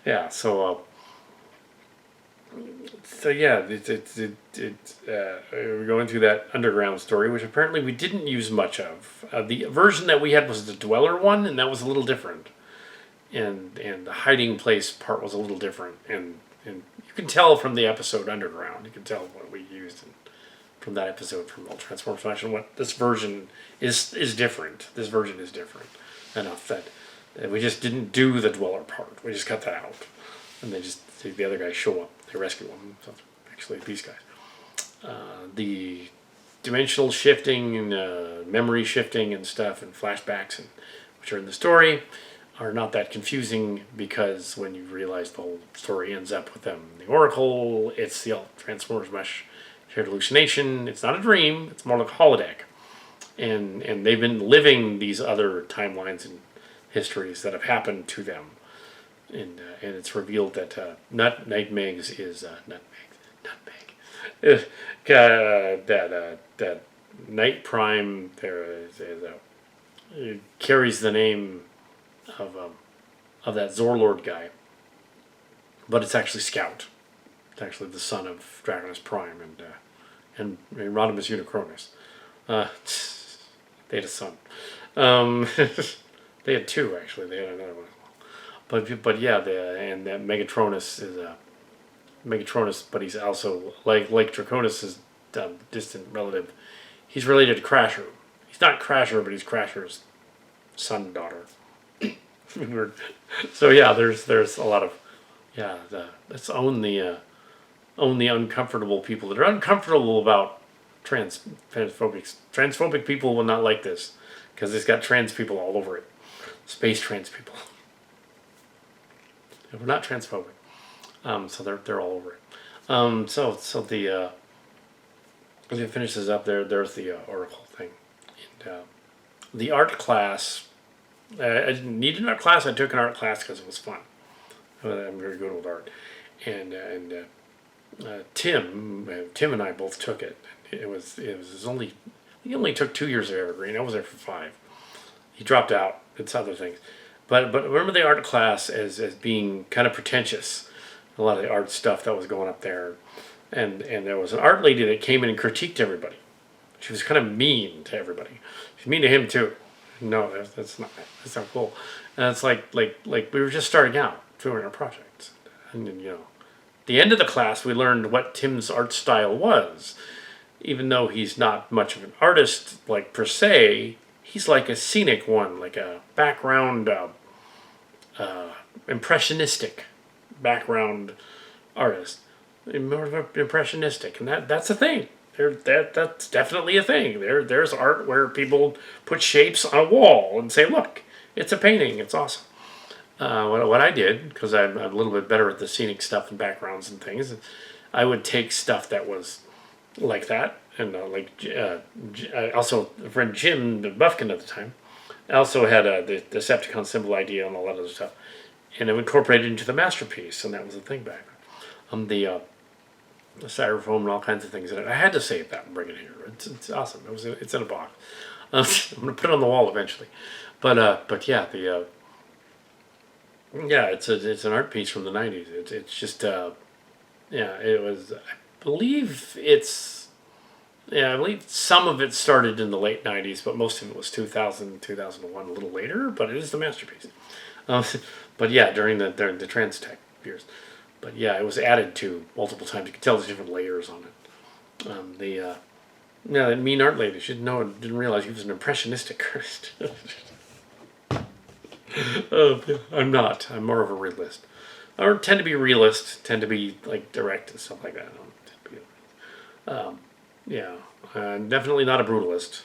Speaker 1: yeah, yeah, we're going through that underground story, which apparently we didn't use much of. The version that we had was the Dweller one, and that was a little different. And the hiding place part was a little different. And you can tell from the episode Underground, you can tell what we used from that episode from All Transformers MUSH, and what this version is different. This version is different enough that we just didn't do the Dweller part. We just cut that out. And the other guys show up. They rescue them. So actually, these guys. The dimensional shifting and memory shifting and stuff and flashbacks, which are in the story, are not that confusing, because when you realize the whole story ends up with them in the Oracle, it's the Transformers MUSH shared hallucination. It's not a dream. It's more like a holodeck. And they've been living these other timelines and histories that have happened to them. And it's revealed that Nightmegs is that Night Prime. There is carries the name of that Zorlord guy, but it's actually Scout. It's actually the son of Dragonus Prime and Rodimus Unicronus. Uh, they had a son. Um, they had two actually. They had another one. But yeah, and that Megatronus is a Megatronus, but he's also like Draconis' distant relative. He's related to Crasher. He's not Crasher, but he's Crasher's son daughter. So yeah, there's a lot of let's own the uncomfortable people that are uncomfortable about transphobic people will not like this because it's got trans people all over it, space trans people. And we're not transphobic, so they're all over it. So the as it finishes up there's the oracle thing, and the art class. I didn't need an art class. I took an art class because it was fun. I'm very good with art, and Tim and I both took it. It was only he only took 2 years of Evergreen. I was there for 5. He dropped out. It's other things, but remember the art class as being kind of pretentious. A lot of the art stuff that was going up there, and there was an art lady that came in and critiqued everybody. She was kind of mean to everybody. She's mean to him too. No, that's not cool. And it's like we were just starting out doing our projects, and the end of the class we learned what Tim's art style was. Even though he's not much of an artist like per se, he's like a scenic one, like a background, impressionistic background artist, more of an impressionistic, and that's a thing. That's definitely a thing. There's art where people put shapes on a wall and say, "Look, it's a painting. It's awesome." What I did, because I'm a little bit better at the scenic stuff and backgrounds and things, I would take stuff that was like that, and I also a friend Jim Buffkin at the time also had the Decepticon symbol idea and all that other stuff, and I incorporated it into the masterpiece, and that was the thing back then. The styrofoam and all kinds of things in it. I had to save that and bring it here. It's awesome. It's in a box. I'm gonna put it on the wall eventually, but yeah, it's an art piece from the '90s. It's just it was. I believe some of it started in the late '90s, but most of it was 2000, 2001, a little later. But it is the masterpiece. Um, but yeah, during the Trans Tech years. But yeah, it was added to multiple times. You can tell there's different layers on it. That mean art lady, she didn't realize he was an impressionistic artist. I'm not. I'm more of a realist. I tend to be realist. Tend to be like direct and stuff like that. I'm definitely not a brutalist.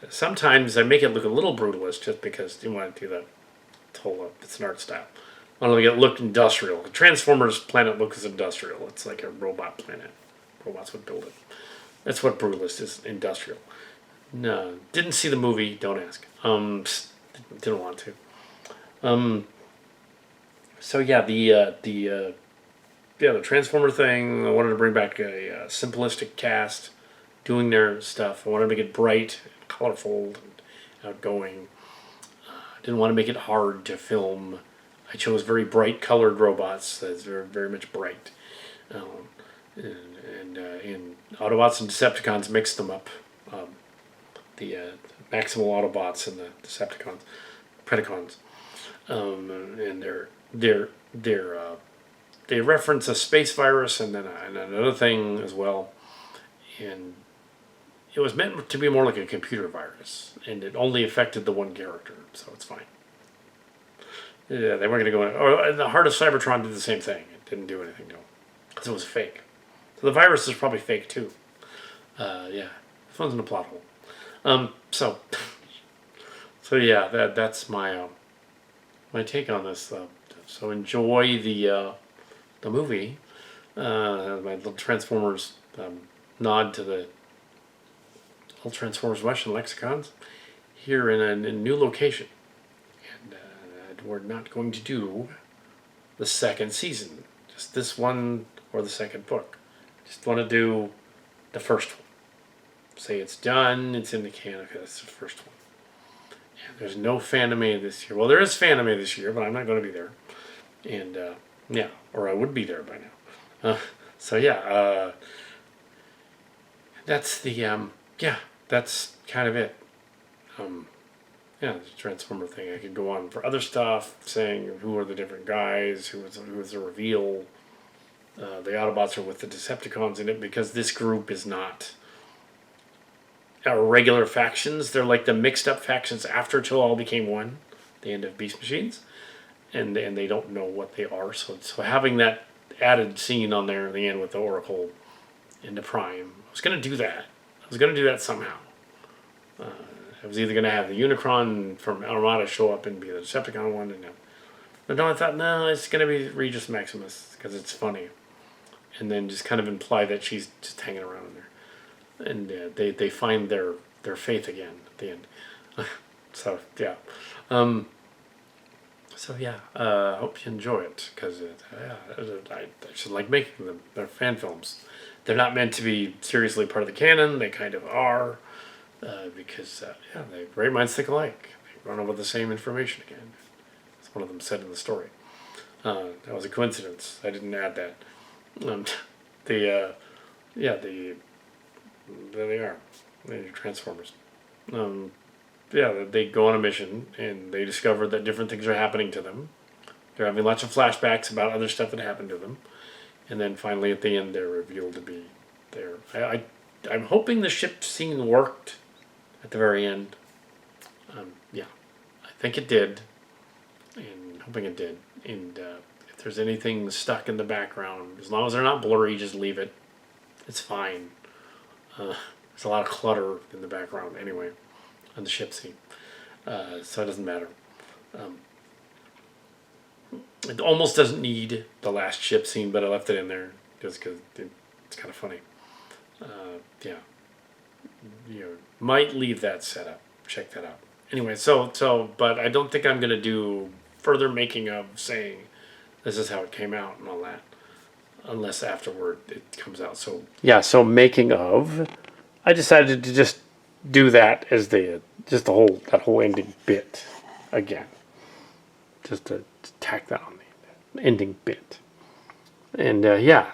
Speaker 1: Sometimes I make it look a little brutalist just because you want to do the whole. It's an art style. I want to get looked industrial. The Transformers planet looks industrial. It's like a robot planet. Robots would build it. That's what brutalist is. Industrial. No, didn't see the movie. Don't ask. Didn't want to. So yeah, the Transformer thing. I wanted to bring back a simplistic cast doing their stuff. I wanted to make it bright, and colorful, and outgoing. Didn't want to make it hard to film. I chose very bright colored robots. That's very very much bright. And Autobots and Decepticons mixed them up. The Maximal Autobots and the Decepticons, Predacons, and they reference a space virus and then another thing as well, and it was meant to be more like a computer virus, and it only affected the one character, so it's fine. Yeah, they weren't going to go in. Or the Heart of Cybertron did the same thing. It didn't do anything to him because it was fake. So the virus is probably fake too. This one's in a plot hole. So yeah, that's my take on this. So enjoy the movie. My little Transformers nod to the little Transformers MUSH and lexicons here in a new location, and we're not going to do the second season, just this one or the second book. Just want to do the first one. Say it's done. It's in the can. Okay, that's the first one. There's no Fanime this year. Well, there is Fanime this year, but I'm not going to be there. And yeah, or I would be there by now. So yeah, that's the yeah, that's kind of it. Yeah, the Transformer thing. I could go on for other stuff, saying who are the different guys, who was the reveal. The Autobots are with the Decepticons in it because this group is not our regular factions. They're like the mixed up factions after Till All became one, the end of Beast Machines, and they don't know what they are. So having that added scene on there at the end with the Oracle into Prime, I was gonna do that. I was gonna do that somehow. I was either gonna have the Unicron from Armada show up and be the Decepticon one, but no, I thought no, it's gonna be Regis Maximus because it's funny, and then just kind of imply that she's just hanging around in there, and they find their faith again at the end. So yeah, I hope you enjoy it because I just like making them. They're fan films. They're not meant to be seriously part of the canon. They kind of are because they great minds think alike. They run over the same information again. As one of them said in the story. That was a coincidence. I didn't add that. There they are. They're Transformers. They go on a mission and they discover that different things are happening to them. They're having lots of flashbacks about other stuff that happened to them, and then finally at the end they're revealed to be there. I'm hoping the ship scene worked at the very end. I think it did, and hoping it did. And if there's anything stuck in the background, as long as they're not blurry, just leave it. It's fine. There's a lot of clutter in the background anyway on the ship scene, so it doesn't matter. It almost doesn't need the last ship scene, but I left it in there just because it's kind of funny. You might leave that set up. Check that out. Anyway, but I don't think I'm going to do further making of saying this is how it came out and all that, unless afterward it comes out. So making of, I decided to just do that as that whole ending bit again, just to tack that on the ending bit, and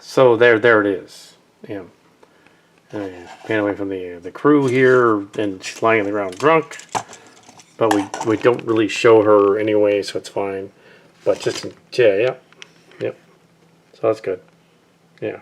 Speaker 1: so there it is. Yeah. Pan away from the crew here, and she's lying on the ground drunk, but we don't really show her anyway, so it's fine. But just yep. So that's good. Yeah.